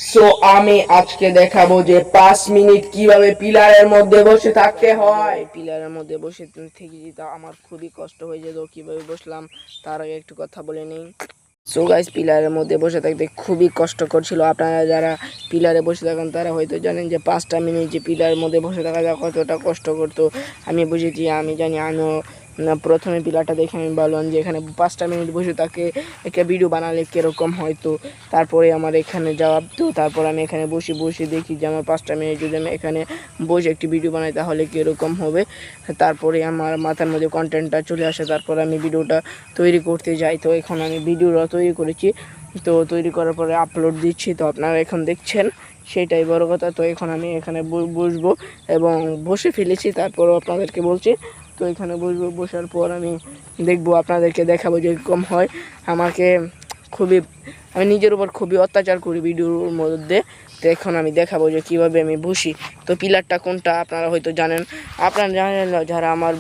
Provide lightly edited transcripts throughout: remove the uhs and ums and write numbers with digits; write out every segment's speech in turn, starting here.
So আমি আজকে দেখাবো যে 5 মিনিট কিভাবে পিলারের মধ্যে বসে থাকতে হয়। পিলারের মধ্যে বসে থেকে যেটা আমার খুবই কষ্ট হয়ে যেত, কিভাবে বসলাম তার আগে একটু কথা বলে নিই। সো গাইস, পিলারের মধ্যে বসে থাকতে খুবই কষ্টকর ছিল। আপনারা যারা পিলারে বসে থাকেন তারা হয়তো জানেন যে 5টা মিনিট যে পিলারের মধ্যে বসে থাকা যায় কতটা কষ্ট করতো। আমি বুঝেছি, আমি জানি, আমিও প্রথমে পিলারটা দেখে আমি বললাম যে এখানে 5টা মিনিট বসে থাকে একটা ভিডিও বানালে কীরকম হয়তো। তারপরে আমার এখানে জবাব তো তারপর আমি এখানে বসে বসে দেখি যে আমার 5টা মিনিট যদি আমি এখানে বসে একটি ভিডিও বানাই তাহলে কীরকম হবে। তারপরে আমার মাথার মধ্যে কন্টেন্টটা চলে আসে, তারপর আমি ভিডিওটা তৈরি করতে যাই। তো এখন আমি ভিডিওটা তৈরি করেছি, তো তৈরি করার পরে আপলোড দিচ্ছি, তো আপনারা এখন দেখছেন, সেটাই বড় কথা। তো এখন আমি এখানে বসবো এবং বসে ফেলেছি, তারপরও আপনাদেরকে বলছি। তো এখানে বসবো, বসার পর আমি দেখবো, আপনাদেরকে দেখাবো যেরকম হয়। আমাকে খুবই, আমি নিজের উপর খুবই অত্যাচার করি ভিডিওর মধ্যে। তো এখন আমি দেখাবো যে কীভাবে আমি বসি। তো পিলারটা কোনটা আপনারা হয়তো জানেন, আপনারা জানেন না যারা আমার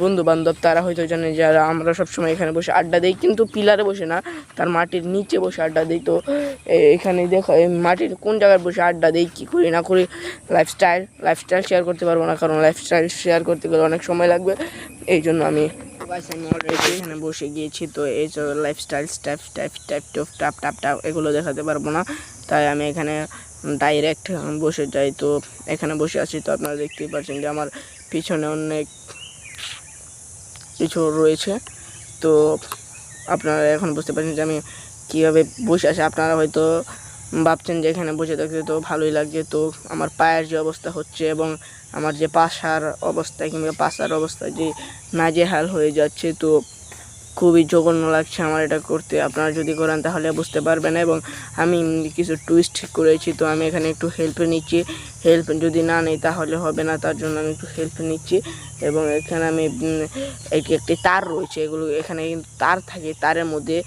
বন্ধু বান্ধব তারা হয়তো জানে, যারা আমরা সবসময় এখানে বসে আড্ডা দিই, কিন্তু পিলারে বসে না, তার মাটির নিচে বসে আড্ডা দিই। তো এখানে দেখো মাটির কোন জায়গায় বসে আড্ডা দিই, কী করি না করি, লাইফস্টাইল শেয়ার করতে পারবো না, কারণ লাইফস্টাইল শেয়ার করতে গেলে অনেক সময় লাগবে। এই জন্য আমি অলরেডি এখানে বসে গিয়েছি। তো এই লাইফস্টাইল টাপ এগুলো দেখাতে পারবো না, তাই আমি এখানে ডাইরেক্ট বসে যাই। তো এখানে বসে আছি, তো আপনারা দেখতেই পাচ্ছেন যে আমার পিছনে অনেক কিছু রয়েছে। তো আপনারা এখন বুঝতে পারছেন যে আমি কীভাবে বসে আছি। আপনারা হয়তো ভাবছেন যে এখানে বসে থাকতে তো ভালোই লাগছে, তো আমার পায়ের যে অবস্থা হচ্ছে এবং আমার যে পাশার অবস্থা কিংবা পাশার অবস্থা যে নাজেহাল হয়ে যাচ্ছে, তো খুবই জঘন্য লাগছে আমার এটা করতে। আপনারা যদি করেন তাহলে বুঝতে পারবেন। এবং আমি কিছু টুইস্ট করেছি, তো আমি এখানে একটু হেল্প নিচ্ছি। হেল্প যদি না নিই তাহলে হবে না, তার জন্য আমি একটু হেল্প নিচ্ছি। এবং এখানে আমি একটি তার রয়েছে, এগুলো এখানে কিন্তু তার থাকে, তারের মধ্যে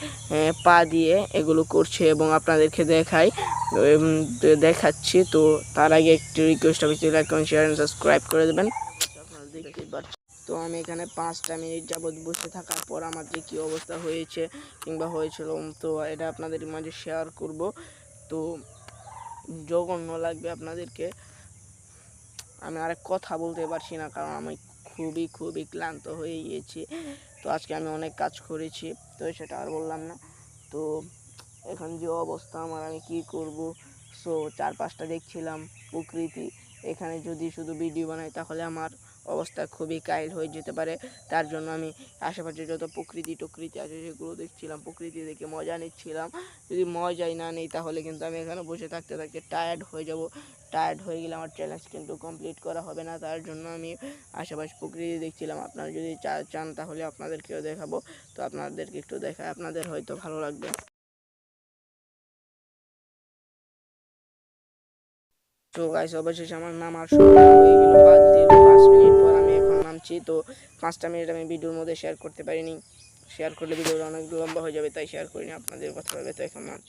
পা দিয়ে এগুলো করছে এবং আপনাদেরকে দেখাচ্ছি। তো তার আগে একটি রিকোয়েস্ট, আমি like comment share and subscribe করে দেবেন। আপনারা দেখতেই পাচ্ছেন। তো আমি এখানে 5টা মিনিট যাবৎ বসে থাকার পর আমার যে কী অবস্থা হয়েছে কিংবা হয়েছিল, তো এটা আপনাদের মাঝে শেয়ার করব। তো জঘন্য লাগবে আপনাদেরকে, আমি আরেক কথা বলতে পারছি না, কারণ আমি খুবই ক্লান্ত হয়ে গিয়েছি। তো আজকে আমি অনেক কাজ করেছি, তো সেটা আর বললাম না। তো এখন যে অবস্থা আমার, আমি কি করব। সো চারপাশটা দেখছিলাম প্রকৃতি, এখানে যদি শুধু ভিডিও বানাই তাহলে আমার অবস্থা খুবই কাইল হয়ে যেতে পারে। তার জন্য আমি আশেপাশে যত টকৃতি আছে সেগুলো দেখছিলাম, প্রকৃতি দেখে মজা নিচ্ছিলাম। যদি মজাই না নিই তাহলে কিন্তু আমি এখানে বসে থাকতে টায়ার্ড হয়ে যাব। টায়ার্ড হয়ে গেলে আমার চ্যালেঞ্জ কিন্তু কমপ্লিট করা হবে না, তার জন্য আমি আশেপাশে প্রকৃতি দেখছিলাম। আপনারা যদি চান তাহলে আপনাদেরকেও দেখাবো। তো আপনাদেরকে একটু দেখায়, আপনাদের হয়তো ভালো লাগবে। তো গাইস, অবশেষে আমার নামার সময় হয়ে গেল। 5 মিনিট পর আমি এখন নামছি। তো 5টা মিনিট আমি ভিডিওর মধ্যে শেয়ার করতে পারিনি, শেয়ার করলে ভিডিওটা অনেক লম্বা হয়ে যাবে, তাই শেয়ার করিনি, আপনাদের কথা হবে। তো এখন নামছি।